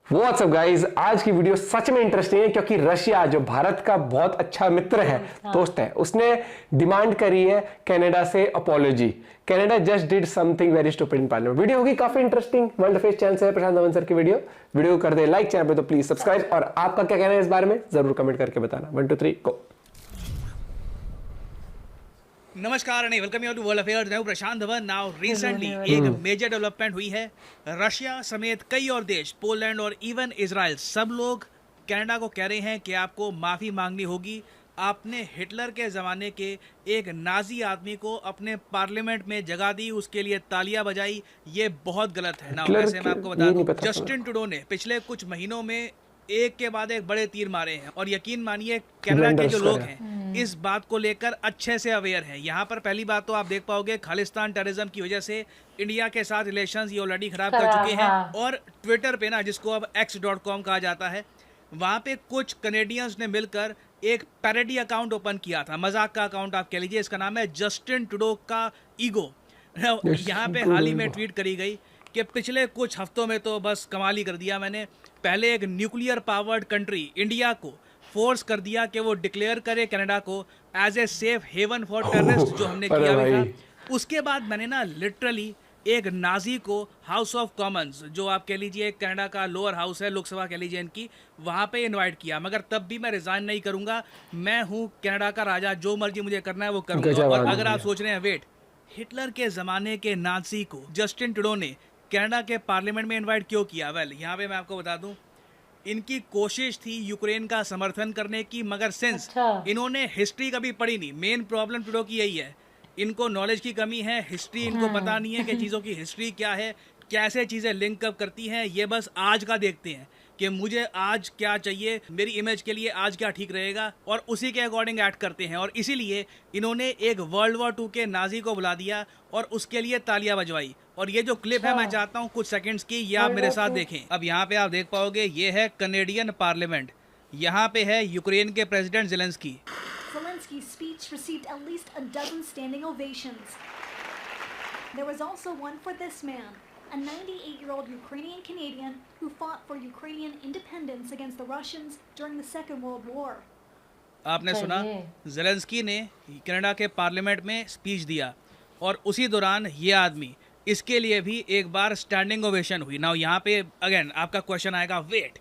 WhatsApp guys, आज की video सच में इंटरेस्टिंग है क्योंकि रशिया जो भारत का बहुत अच्छा मित्र है, दोस्त है, उसने डिमांड करी है कनाडा से apology. Canada just did something very stupid in parliament. Video होगी काफी इंटरेस्टिंग। वर्ल्ड फेस चैनल से प्रशांत धवन सर की वीडियो कर दे लाइक, चैनल पे तो प्लीज सब्सक्राइब, और आपका क्या कहना है इस बारे में जरूर कमेंट करके बताना। 1 2 3 गो। नमस्कार and welcome you to world affairs. मैं हूं प्रशांत धवन। नाउ रिसेंटली एक मेजर डेवलपमेंट हुई है। रशिया समेत कई और देश, पोलैंड और इवन इजराइल, सब लोग कनाडा को कह रहे हैं कि आपको माफ़ी मांगनी होगी। आपने हिटलर के ज़माने के एक नाजी आदमी को अपने पार्लियामेंट में जगह दी, उसके लिए तालियां बजाई। ये बहुत गलत है ना। वैसे मैं आपको बता दूं, जस्टिन ट्रूडो ने पिछले कुछ महीनों में एक के बाद एक बड़े तीर मारे हैं, और यकीन मानिए कनाडा के जो लोग हैं इस बात को लेकर अच्छे से अवेयर हैं। यहाँ पर पहली बात तो आप देख पाओगे, खालिस्तान टेररिज्म की वजह से इंडिया के साथ रिलेशंस ये ऑलरेडी खराब कर चुके हैं। और ट्विटर पे ना, जिसको अब x.com कहा जाता है, वहाँ पे कुछ कनेडियंस ने मिलकर एक पैरोडी अकाउंट ओपन किया था, मजाक का अकाउंट आप कह लीजिए। इसका नाम है जस्टिन ट्रूडो का ईगो। यहाँ पे हाल ही में ट्वीट करी गई कि पिछले कुछ हफ्तों में तो बस कमाल ही कर दिया मैंने। पहले एक न्यूक्लियर पावर्ड कंट्री इंडिया को फोर्स कर दिया कि वो डिक्लेयर करे कनाडा को as a safe haven for terrorist, जो हमने किया भी था। उसके बाद मैंने ना लिटरली एक नाजी को हाउस ऑफ कॉमन्स, जो आप कह लीजिए कनाडा का लोअर हाउस है, लोकसभा कह लीजिए इनकी, वहाँ पे इनवाइट किया। मगर तब भी मैं रिजाइन नहीं करूँगा। मैं हूँ कनाडा का राजा, जो मर्जी मुझे करना है वो करूँगा। और अगर आप सोच रहे हैं वेट, हिटलर के ज़माने के नाजी को जस्टिन ट्रूडो ने कनाडा के पार्लियामेंट में इनवाइट क्यों किया? वेल, यहाँ पे मैं आपको बता दूं, इनकी कोशिश थी यूक्रेन का समर्थन करने की, मगर सिंस इन्होंने हिस्ट्री कभी पढ़ी नहीं। मेन प्रॉब्लम ट्रूडो की यही है, इनको नॉलेज की कमी है। हिस्ट्री इनको पता नहीं है कि चीज़ों की हिस्ट्री क्या है, कैसे चीज़ें लिंक अप करती हैं। ये बस आज का देखते हैं कि मुझे आज क्या चाहिए, मेरी इमेज के लिए आज क्या ठीक रहेगा, और उसी के अकॉर्डिंग एक्ट करते हैं। और इसीलिए इन्होंने एक वर्ल्ड वॉर 2 के नाजी को बुला दिया और उसके लिए तालियां बजवाई। और ये जो क्लिप है, मैं चाहता हूँ कुछ सेकंड्स की, ये आप मेरे साथ देखें। अब यहाँ पे आप देख पाओगे, ये है कनेडियन पार्लियामेंट, यहाँ पे है यूक्रेन के president Zelensky. Zelensky's speech received at least a dozen standing ovations. There was also one for this man, a 98-year-old Ukrainian Canadian who fought for Ukrainian independence against the Russians during the Second World War. आपने सुना, Zelensky ने Canada के parliament में speech दिया, और उसी दौरान ये आदमी, इसके लिए भी एक बार स्टैंडिंग ओवेशन हुई। नाउ यहाँ पे अगेन आपका क्वेश्चन आएगा, वेट,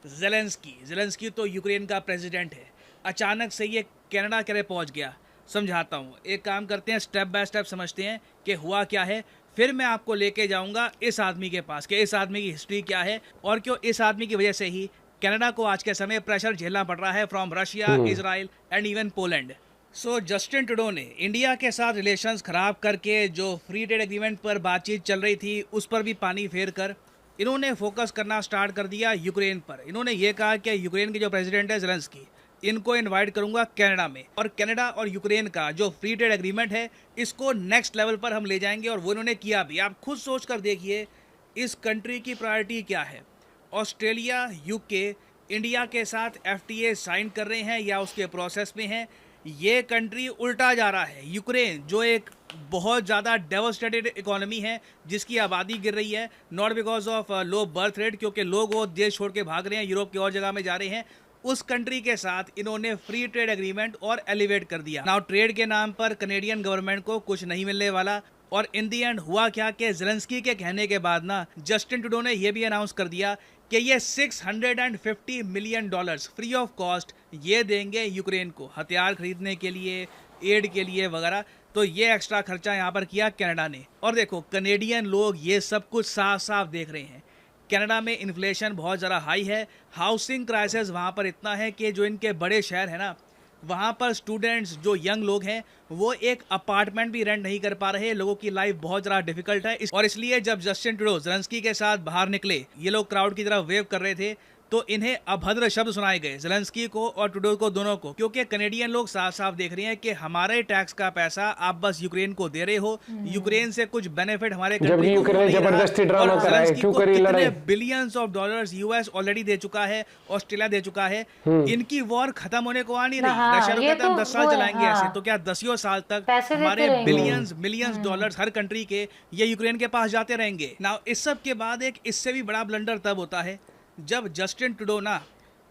ज़ेलेंस्की तो यूक्रेन का प्रेसिडेंट है, अचानक से ये कनाडा के लिए पहुँच गया? समझाता हूँ, एक काम करते हैं, स्टेप बाय स्टेप समझते हैं कि हुआ क्या है, फिर मैं आपको लेके जाऊंगा इस आदमी के पास कि इस आदमी की हिस्ट्री क्या है, और क्यों इस आदमी की वजह से ही कनाडा को आज के समय प्रेशर झेलना पड़ रहा है from Russia, Israel and even Poland. So Justin Trudeau ने इंडिया के साथ रिलेशंस खराब करके, जो फ्री ट्रेड एग्रीमेंट पर बातचीत चल रही थी उस पर भी पानी फेर कर, इन्होंने फोकस करना स्टार्ट कर दिया यूक्रेन पर। इन्होंने ये कहा कि यूक्रेन के जो प्रेसिडेंट है ज़ेलेंस्की, इनको इनवाइट करूंगा कनाडा में, और कनाडा और यूक्रेन का जो फ्री ट्रेड एग्रीमेंट है इसको नेक्स्ट लेवल पर हम ले जाएंगे। और वो इन्होंने किया भी। आप खुद सोच कर देखिए, इस कंट्री की प्रायोरिटी क्या है। ऑस्ट्रेलिया, यूके इंडिया के साथ FTA साइन कर रहे हैं या उसके प्रोसेस में हैं। ये कंट्री उल्टा जा रहा है। यूक्रेन जो एक बहुत ज़्यादा डेवस्टेटेड इकोनॉमी है, जिसकी आबादी गिर रही है, not because of low birth rate, क्योंकि लोग वो देश छोड़ के भाग रहे हैं, यूरोप की और जगह में जा रहे हैं, उस कंट्री के साथ इन्होंने फ्री ट्रेड एग्रीमेंट और एलिवेट कर दिया। नाउ ट्रेड के नाम पर कनेडियन गवर्नमेंट को कुछ नहीं मिलने वाला। और इन दी एंड हुआ क्या कि ज़ेलेंस्की के कहने के बाद ना, जस्टिन ट्रूडो ने यह भी अनाउंस कर दिया कि ये $650 मिलियन फ्री ऑफ कॉस्ट ये देंगे यूक्रेन को, हथियार खरीदने के लिए, एड के लिए वगैरह। तो ये एक्स्ट्रा खर्चा यहाँ पर किया कनाडा ने। और देखो, कनेडियन लोग ये सब कुछ साफ साफ देख रहे हैं। कनाडा में इन्फ्लेशन बहुत ज़्यादा हाई है, हाउसिंग क्राइसिस वहाँ पर इतना है कि जो इनके बड़े शहर है ना, वहाँ पर स्टूडेंट्स, जो यंग लोग हैं, वो एक अपार्टमेंट भी रेंट नहीं कर पा रहे। लोगों की लाइफ बहुत ज़्यादा डिफिकल्ट है। और इसलिए जब जस्टिन ट्रूडो ज़ेलेंस्की के साथ बाहर निकले, ये लोग क्राउड की तरफ वेव कर रहे थे, तो इन्हें अभद्र शब्द सुनाए गए, ज़ेलेंस्की को और ट्रूडो को, दोनों को। क्योंकि कनेडियन लोग साफ साफ देख रहे हैं कि हमारे टैक्स का पैसा आप बस यूक्रेन को दे रहे हो, यूक्रेन से कुछ बेनिफिट हमारे कंट्री को नहीं रहा। कितने billions of dollars US already दे चुका है, ऑस्ट्रेलिया दे चुका है। इनकी वॉर खत्म होने को आ नहीं रही। रशिया कहते हैं हम 10 साल चलाएंगे ऐसे, तो क्या 10 साल तक हमारे बिलियंस मिलियंस डॉलर्स हर कंट्री के ये यूक्रेन के पास जाते रहेंगे? नाउ इस सब के बाद एक इससे भी बड़ा ब्लंडर तब होता है जब जस्टिन ट्रूडो ना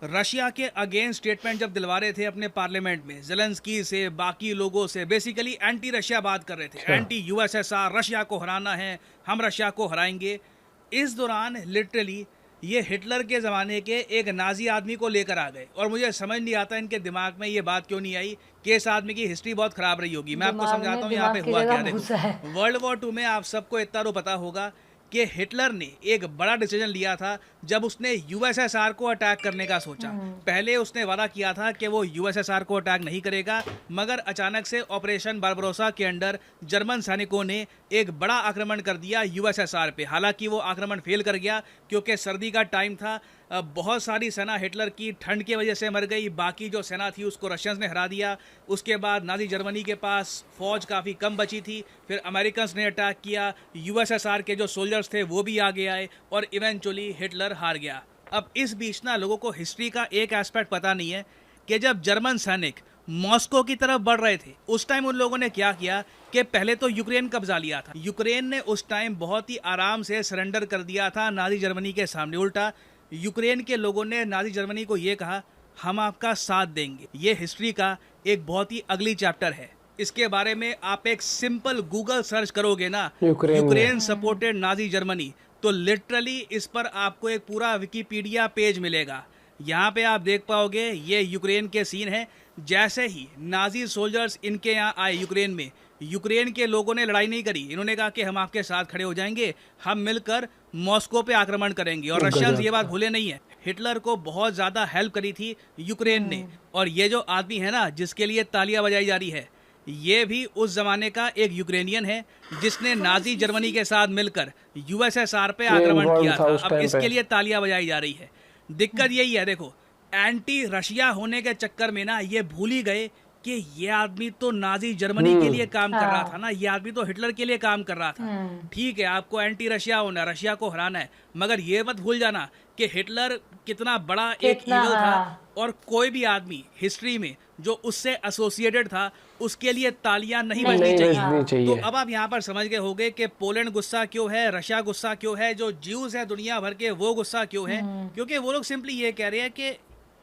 रशिया के अगेंस्ट स्टेटमेंट जब दिलवा रहे थे अपने पार्लियामेंट में ज़ेलेंस्की से, बाकी लोगों से, बेसिकली एंटी रशिया बात कर रहे थे, एंटी यूएसएसआर, रशिया को हराना है, हम रशिया को हराएंगे। इस दौरान लिटरली ये हिटलर के ज़माने के एक नाजी आदमी को लेकर आ गए, और मुझे समझ नहीं आता इनके दिमाग में ये बात क्यों नहीं आई कि इस आदमी की हिस्ट्री बहुत ख़राब रही होगी। मैं आपको समझाता हूँ यहाँ पे हुआ क्या। देखो, वर्ल्ड वॉर 2 में आप सबको इतना तो पता होगा कि हिटलर ने एक बड़ा डिसीजन लिया था जब उसने यूएसएसआर को अटैक करने का सोचा। पहले उसने वादा किया था कि वो यूएसएसआर को अटैक नहीं करेगा, मगर अचानक से ऑपरेशन बारबरोसा के अंडर जर्मन सैनिकों ने एक बड़ा आक्रमण कर दिया यूएसएसआर पे। हालांकि वो आक्रमण फेल कर गया क्योंकि सर्दी का टाइम था, बहुत सारी सेना हिटलर की ठंड की वजह से मर गई, बाकी जो सेना थी उसको रशियंस ने हरा दिया। उसके बाद नाजी जर्मनी के पास फौज काफ़ी कम बची थी, फिर अमेरिकन्स ने अटैक किया, यूएसएसआर के जो सोल्जर्स थे वो भी आगे आए, और इवेंचुअली हिटलर हार गया। अब इस बीच ना लोगों को हिस्ट्री का एक एस्पेक्ट पता नहीं है कि जब जर्मन सैनिक मॉस्को की तरफ बढ़ रहे थे उस टाइम उन लोगों ने क्या किया कि पहले तो यूक्रेन कब्जा लिया था। यूक्रेन ने उस टाइम बहुत ही आराम से सरेंडर कर दिया था नाजी जर्मनी के सामने। उल्टा यूक्रेन के लोगों ने नाजी जर्मनी को ये कहा, हम आपका साथ देंगे। ये हिस्ट्री का एक बहुत ही अगली चैप्टर है। इसके बारे में आप एक सिंपल गूगल सर्च करोगे ना, यूक्रेन सपोर्टेड नाजी जर्मनी, तो लिटरली इस पर आपको एक पूरा विकिपीडिया पेज मिलेगा। यहाँ पे आप देख पाओगे ये यूक्रेन के सीन है। जैसे ही नाजी सोल्जर्स इनके यहाँ आए यूक्रेन में, यूक्रेन के लोगों ने लड़ाई नहीं करी, इन्होंने कहा कि हम आपके साथ खड़े हो जाएंगे, हम मिलकर मॉस्को पे आक्रमण करेंगे। और रशियंस ये बात भूले नहीं है, हिटलर को बहुत ज़्यादा हेल्प करी थी यूक्रेन ने। और ये जो आदमी है ना जिसके लिए तालियां बजाई जा रही है, ये भी उस जमाने का एक यूक्रेनियन है जिसने नाजी जर्मनी के साथ मिलकर यूएसएसआर पे आक्रमण किया था। अब इसके लिए तालियां बजाई जा रही है। दिक्कत यही है, देखो, एंटी रशिया होने के चक्कर में ना ये भूल ही गए कि ये आदमी तो नाजी जर्मनी के लिए काम कर रहा था ना, ये आदमी तो हिटलर के लिए काम कर रहा था। ठीक है, आपको एंटी रशिया होना है, रशिया को हराना है, मगर ये मत भूल जाना कि हिटलर कितना बड़ा एक ईवल था, और कोई भी आदमी हिस्ट्री में जो उससे एसोसिएटेड था उसके लिए तालियां नहीं बजनी चाहिए। तो अब आप यहाँ पर समझ गए होंगे कि पोलैंड गुस्सा क्यों है, रशिया गुस्सा क्यों है, जो ज्यूज है दुनिया भर के वो गुस्सा क्यों है, क्योंकि वो लोग सिंपली ये कह रहे हैं कि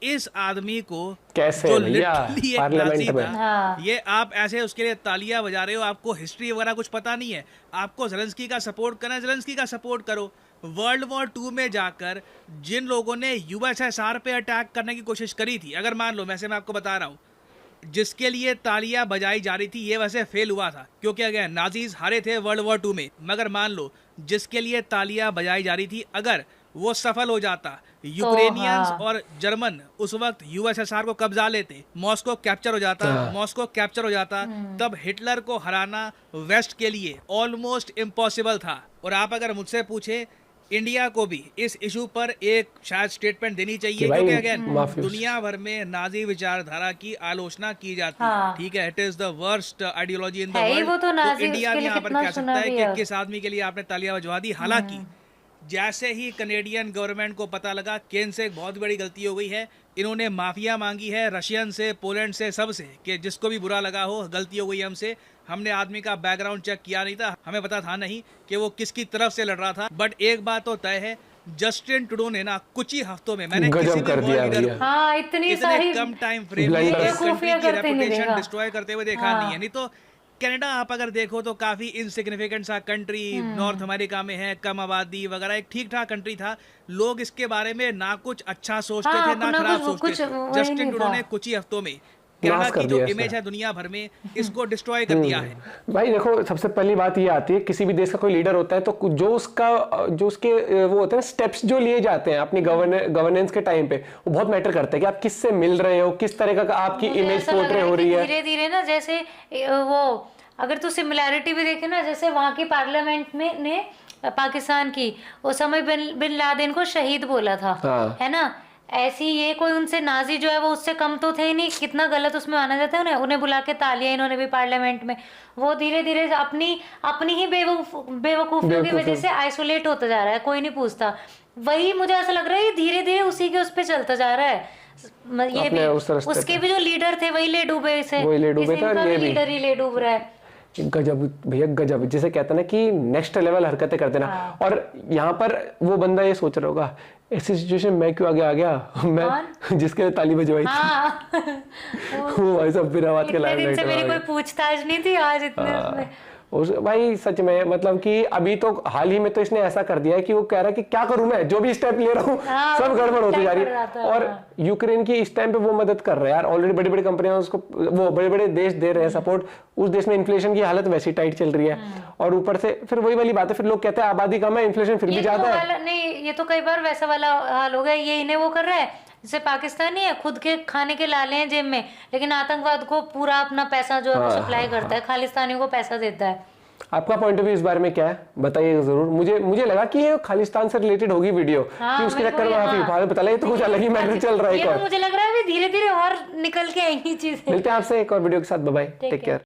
इस आदमी को कैसे जो लिटरली एक नाज़ी था, ये आप ऐसे उसके लिए तालियां बजा रहे हो, आपको हिस्ट्री वगैरह कुछ पता नहीं है, आपको ज़ेलेंस्की का सपोर्ट करना है, ज़ेलेंस्की का सपोर्ट करो। वर्ल्ड वॉर 2 में जाकर जिन लोगों ने यूएसएसआर पे अटैक करने की कोशिश करी थी, अगर मान लो, वैसे मैं आपको बता रहा हूँ, जिसके लिए तालियां बजाई जा रही थी ये वैसे फेल हुआ था क्योंकि अगेन नाजीज हारे थे वर्ल्ड वॉर 2 में, मगर मान लो जिसके लिए तालियां बजाई जा रही थी अगर वो सफल हो जाता, यूक्रेनियंस और जर्मन उस वक्त यूएसएसआर को कब्जा लेते, मॉस्को कैप्चर हो जाता, तब हिटलर को हराना वेस्ट के लिए ऑलमोस्ट इम्पॉसिबल था। और आप अगर मुझसे पूछे, इंडिया को भी इस इशू पर एक शायद स्टेटमेंट देनी चाहिए, क्योंकि अगेन दुनिया भर में नाजी विचारधारा की आलोचना की जाती है। ठीक है, it is the worst ideology in the world. तो इंडिया भी यहाँ पर कह सकता है कि किस आदमी के लिए आपने तालियां बजवा दी। हालांकि जैसे ही कनेडियन गवर्नमेंट को पता लगा कि इनसे एक बहुत बड़ी गलती हो गई है, इन्होंने माफिया मांगी है रशियन से, पोलैंड से, सबसे, कि जिसको भी बुरा लगा हो, गलती हो गई हमसे, हमने आदमी का बैकग्राउंड चेक किया नहीं था, हमें पता था नहीं कि वो किसकी तरफ से लड़ रहा था। बट एक बात तो तय है, जस्टिन ट्रूडो ने ना कुछ ही हफ्तों में, मैंने किसी भी वर्ल्ड लीडर को इतने कम टाइम फ्रेम में एक कंट्री की रेपुटेशन डिस्ट्रॉय करते हुए देखा नहीं है। नहीं तो कनाडा आप अगर देखो तो काफी इनसिग्निफिकेंट सा कंट्री नॉर्थ अमेरिका में है, कम आबादी वगैरह, एक ठीक ठाक कंट्री था, लोग इसके बारे में ना कुछ अच्छा सोचते थे ना खराब सोचते थे। जस्टिन ट्रूडो ने कुछ ही हफ्तों में कनाडा की जो इमेज है दुनिया भर में, इसको डिस्ट्रॉय कर दिया है। भाई देखो, सबसे पहली बात ये आती है, किसी भी देश का कोई लीडर होता है तो जो उसके वो होते हैं स्टेप्स जो लिए जाते हैं अपनी गवर्नेंस के टाइम पे, वो बहुत मैटर करता है कि आप किससे मिल रहे हो, किस तरह का आपकी इमेज पोर्ट्रे हो रही है। धीरे धीरे ना, जैसे वो अगर तो सिमिलैरिटी भी देखे ना, जैसे वहाँ की पार्लियामेंट में ने पाकिस्तान की उस समय बिन लादेन को शहीद बोला था, है ना, ऐसी ये कोई उनसे नाजी जो है वो उससे कम तो थे ही नहीं, कितना गलत उसमें माना जाता है उन्हें बुला के तालियां इन्होंने भी पार्लियामेंट में। वो धीरे धीरे अपनी ही बेवकूफियों की वजह से आइसोलेट होता जा रहा है, कोई नहीं पूछता। वही मुझे ऐसा लग रहा है धीरे धीरे उसी के उस पे चलता जा रहा है। ये भी उसके भी जो लीडर थे वही ले डूबे से, लीडर ही ले डूब रहा है। गजब भैया, गजब, जिसे कहते हैं ना कि नेक्स्ट लेवल हरकतें करते ना। और यहाँ पर वो बंदा ये सोच रहा होगा, ऐसी सिचुएशन मैं क्यों आगे आ गया, मैं जिसके लिए ताली बजवाई थी। वो भाई सब फिर आवाज के इतने दिन लाइव से मेरी कोई पूछताछ नहीं थी, आज इतने उसमें भाई सच में, मतलब कि अभी तो हाल ही में तो इसने ऐसा कर दिया है कि वो कह रहा है कि क्या करूं मैं, जो भी स्टेप ले रहा हूँ सब गड़बड़ होती जा रही है। और यूक्रेन की इस टाइम पे वो मदद कर रहा है यार, ऑलरेडी बड़ी बड़ी कंपनियां उसको, वो बड़े बड़े देश दे रहे हैं सपोर्ट। उस देश में इन्फ्लेशन की हालत वैसी टाइट चल रही है, और ऊपर से फिर वही वाली बात है, फिर लोग कहते हैं आबादी कम है, इन्फ्लेशन फिर भी ज्यादा है। नहीं, ये तो कई बार वैसा वाला हाल हो गया, ये इन्हें वो कर रहा है। जैसे पाकिस्तानी है, खुद के खाने के लाले हैं जेब में, लेकिन आतंकवाद को पूरा अपना पैसा जो है वो सप्लाई करता है, खालिस्तानियों को पैसा देता है। आपका पॉइंट ऑफ व्यू इस बारे में क्या है, बताइए जरूर। मुझे लगा कि ये खालिस्तान से रिलेटेड होगी वीडियो, कि उसके चक्कर में आप बता लगे तो कुछ अलग ही मैटर चल रहा है। मुझे लग रहा है धीरे धीरे और निकल के आएंगी चीजें। मिलते हैं आपसे एक और वीडियो के साथ, बाय बाय, टेक केयर।